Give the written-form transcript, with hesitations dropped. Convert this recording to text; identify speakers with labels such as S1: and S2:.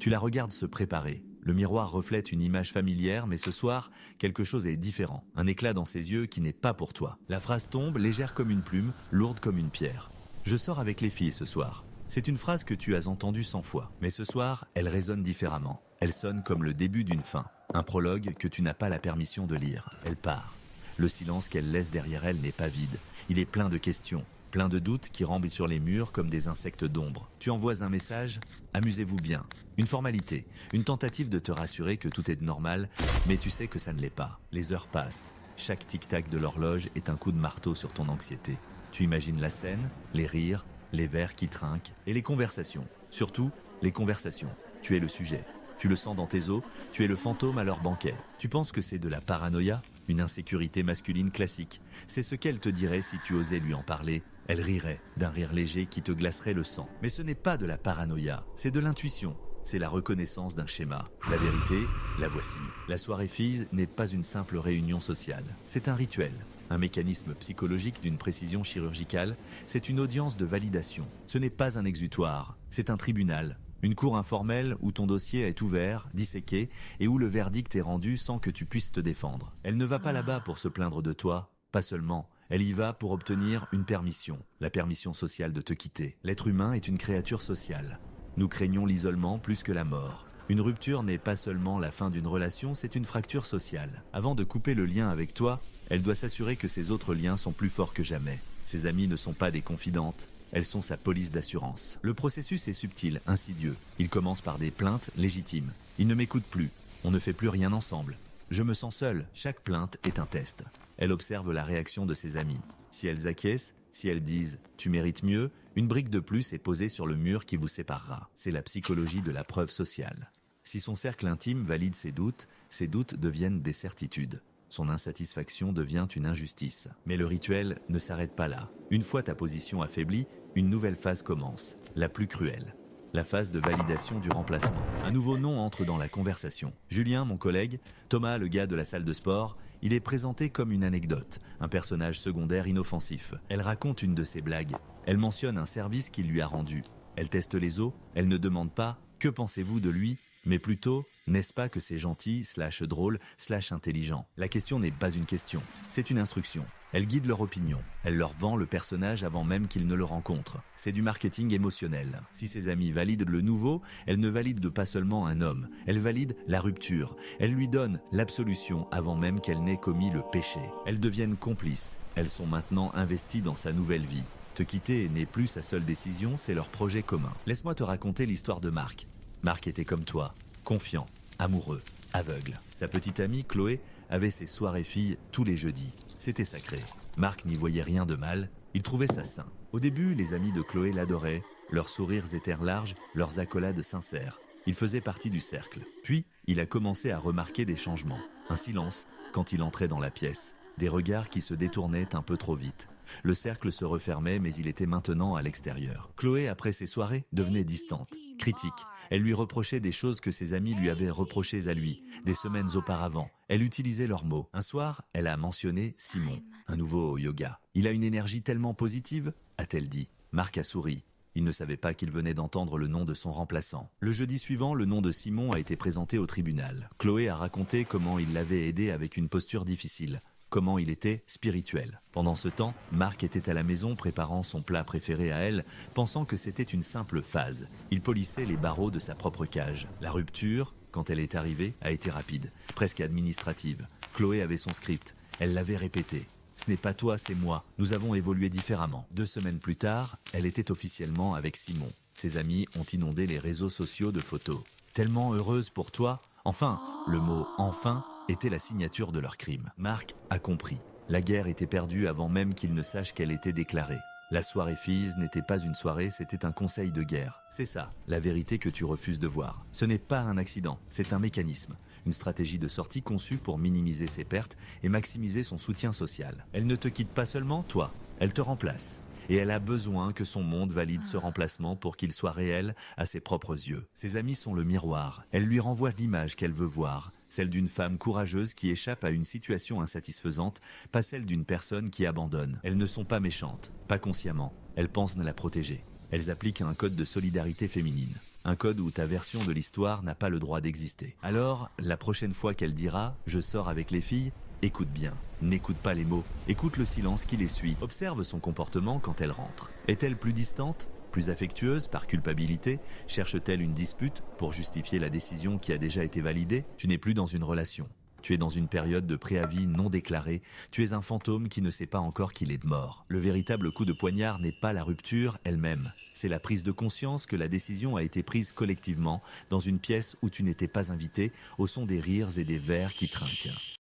S1: Tu la regardes se préparer. Le miroir reflète une image familière, mais ce soir, quelque chose est différent. Un éclat dans ses yeux qui n'est pas pour toi. La phrase tombe, légère comme une plume, lourde comme une pierre. Je sors avec les filles ce soir. C'est une phrase que tu as entendue 100 fois. Mais ce soir, elle résonne différemment. Elle sonne comme le début d'une fin. Un prologue que tu n'as pas la permission de lire. Elle part. Le silence qu'elle laisse derrière elle n'est pas vide. Il est plein de questions. Plein de doutes qui rampent sur les murs comme des insectes d'ombre. Tu envoies un message, amusez-vous bien. Une formalité, une tentative de te rassurer que tout est normal, mais tu sais que ça ne l'est pas. Les heures passent. Chaque tic-tac de l'horloge est un coup de marteau sur ton anxiété. Tu imagines la scène, les rires, les verres qui trinquent et les conversations. Surtout, les conversations. Tu es le sujet. Tu le sens dans tes os, tu es le fantôme à leur banquet. Tu penses que c'est de la paranoïa, une insécurité masculine classique. C'est ce qu'elle te dirait si tu osais lui en parler. Elle rirait d'un rire léger qui te glacerait le sang. Mais ce n'est pas de la paranoïa, c'est de l'intuition. C'est la reconnaissance d'un schéma. La vérité, la voici. La soirée filles n'est pas une simple réunion sociale. C'est un rituel. Un mécanisme psychologique d'une précision chirurgicale. C'est une audience de validation. Ce n'est pas un exutoire, c'est un tribunal. Une cour informelle où ton dossier est ouvert, disséqué, et où le verdict est rendu sans que tu puisses te défendre. Elle ne va pas là-bas pour se plaindre de toi, pas seulement. Elle y va pour obtenir une permission, la permission sociale de te quitter. L'être humain est une créature sociale. Nous craignons l'isolement plus que la mort. Une rupture n'est pas seulement la fin d'une relation, c'est une fracture sociale. Avant de couper le lien avec toi, elle doit s'assurer que ses autres liens sont plus forts que jamais. Ses amies ne sont pas des confidentes. Elles sont sa police d'assurance. Le processus est subtil, insidieux. Il commence par des plaintes légitimes. Il ne m'écoute plus. On ne fait plus rien ensemble. Je me sens seul. Chaque plainte est un test. Elle observe la réaction de ses amies. Si elles acquiescent, si elles disent « tu mérites mieux », une brique de plus est posée sur le mur qui vous séparera. C'est la psychologie de la preuve sociale. Si son cercle intime valide ses doutes deviennent des certitudes. Son insatisfaction devient une injustice. Mais le rituel ne s'arrête pas là. Une fois ta position affaiblie, une nouvelle phase commence, la plus cruelle. La phase de validation du remplacement. Un nouveau nom entre dans la conversation. Julien, mon collègue, Thomas, le gars de la salle de sport, il est présenté comme une anecdote, un personnage secondaire inoffensif. Elle raconte une de ses blagues. Elle mentionne un service qu'il lui a rendu. Elle teste les os, elle ne demande pas « que pensez-vous de lui ?» mais plutôt « n'est-ce pas que c'est gentil, /drôle, /intelligent ?» La question n'est pas une question, c'est une instruction. Elle guide leur opinion, elle leur vend le personnage avant même qu'ils ne le rencontrent. C'est du marketing émotionnel. Si ses amis valident le nouveau, elle ne valide pas seulement un homme, elle valide la rupture. Elle lui donne l'absolution avant même qu'elle n'ait commis le péché. Elles deviennent complices, elles sont maintenant investies dans sa nouvelle vie. Te quitter n'est plus sa seule décision, c'est leur projet commun. Laisse-moi te raconter l'histoire de Marc. Marc était comme toi, confiant, amoureux, aveugle. Sa petite amie, Chloé, avait ses soirées filles tous les jeudis. C'était sacré. Marc n'y voyait rien de mal, il trouvait ça sain. Au début, les amis de Chloé l'adoraient, leurs sourires étaient larges, leurs accolades sincères. Il faisait partie du cercle. Puis, il a commencé à remarquer des changements. Un silence quand il entrait dans la pièce. Des regards qui se détournaient un peu trop vite. Le cercle se refermait, mais il était maintenant à l'extérieur. Chloé, après ses soirées, devenait distante, critique. Elle lui reprochait des choses que ses amis lui avaient reprochées à lui, des semaines auparavant. Elle utilisait leurs mots. Un soir, elle a mentionné Simon, un nouveau au yoga. Il a une énergie tellement positive, a-t-elle dit. Marc a souri. Il ne savait pas qu'il venait d'entendre le nom de son remplaçant. Le jeudi suivant, le nom de Simon a été présenté au tribunal. Chloé a raconté comment il l'avait aidé avec une posture difficile. Comment il était spirituel. Pendant ce temps, Marc était à la maison préparant son plat préféré à elle, pensant que c'était une simple phase. Il polissait les barreaux de sa propre cage. La rupture, quand elle est arrivée, a été rapide, presque administrative. Chloé avait son script, elle l'avait répété. Ce n'est pas toi, c'est moi. Nous avons évolué différemment. 2 semaines plus tard, elle était officiellement avec Simon. Ses amis ont inondé les réseaux sociaux de photos. Tellement heureuse pour toi. Enfin, le mot « enfin » était la signature de leur crime. Marc a compris. La guerre était perdue avant même qu'il ne sache qu'elle était déclarée. La soirée filles n'était pas une soirée, c'était un conseil de guerre. C'est ça, la vérité que tu refuses de voir. Ce n'est pas un accident, c'est un mécanisme. Une stratégie de sortie conçue pour minimiser ses pertes et maximiser son soutien social. Elle ne te quitte pas seulement, toi, elle te remplace. Et elle a besoin que son monde valide ce remplacement pour qu'il soit réel à ses propres yeux. Ses amis sont le miroir. Elle lui renvoie l'image qu'elle veut voir, celle d'une femme courageuse qui échappe à une situation insatisfaisante, pas celle d'une personne qui abandonne. Elles ne sont pas méchantes, pas consciemment. Elles pensent la protéger. Elles appliquent un code de solidarité féminine. Un code où ta version de l'histoire n'a pas le droit d'exister. Alors, la prochaine fois qu'elle dira « je sors avec les filles », écoute bien. N'écoute pas les mots, écoute le silence qui les suit. Observe son comportement quand elle rentre. Est-elle plus distante ? Plus affectueuse, par culpabilité? Cherche-t-elle une dispute pour justifier la décision qui a déjà été validée? Tu n'es plus dans une relation. Tu es dans une période de préavis non déclaré. Tu es un fantôme qui ne sait pas encore qu'il est mort. Le véritable coup de poignard n'est pas la rupture elle-même. C'est la prise de conscience que la décision a été prise collectivement dans une pièce où tu n'étais pas invité, au son des rires et des verres qui trinquent.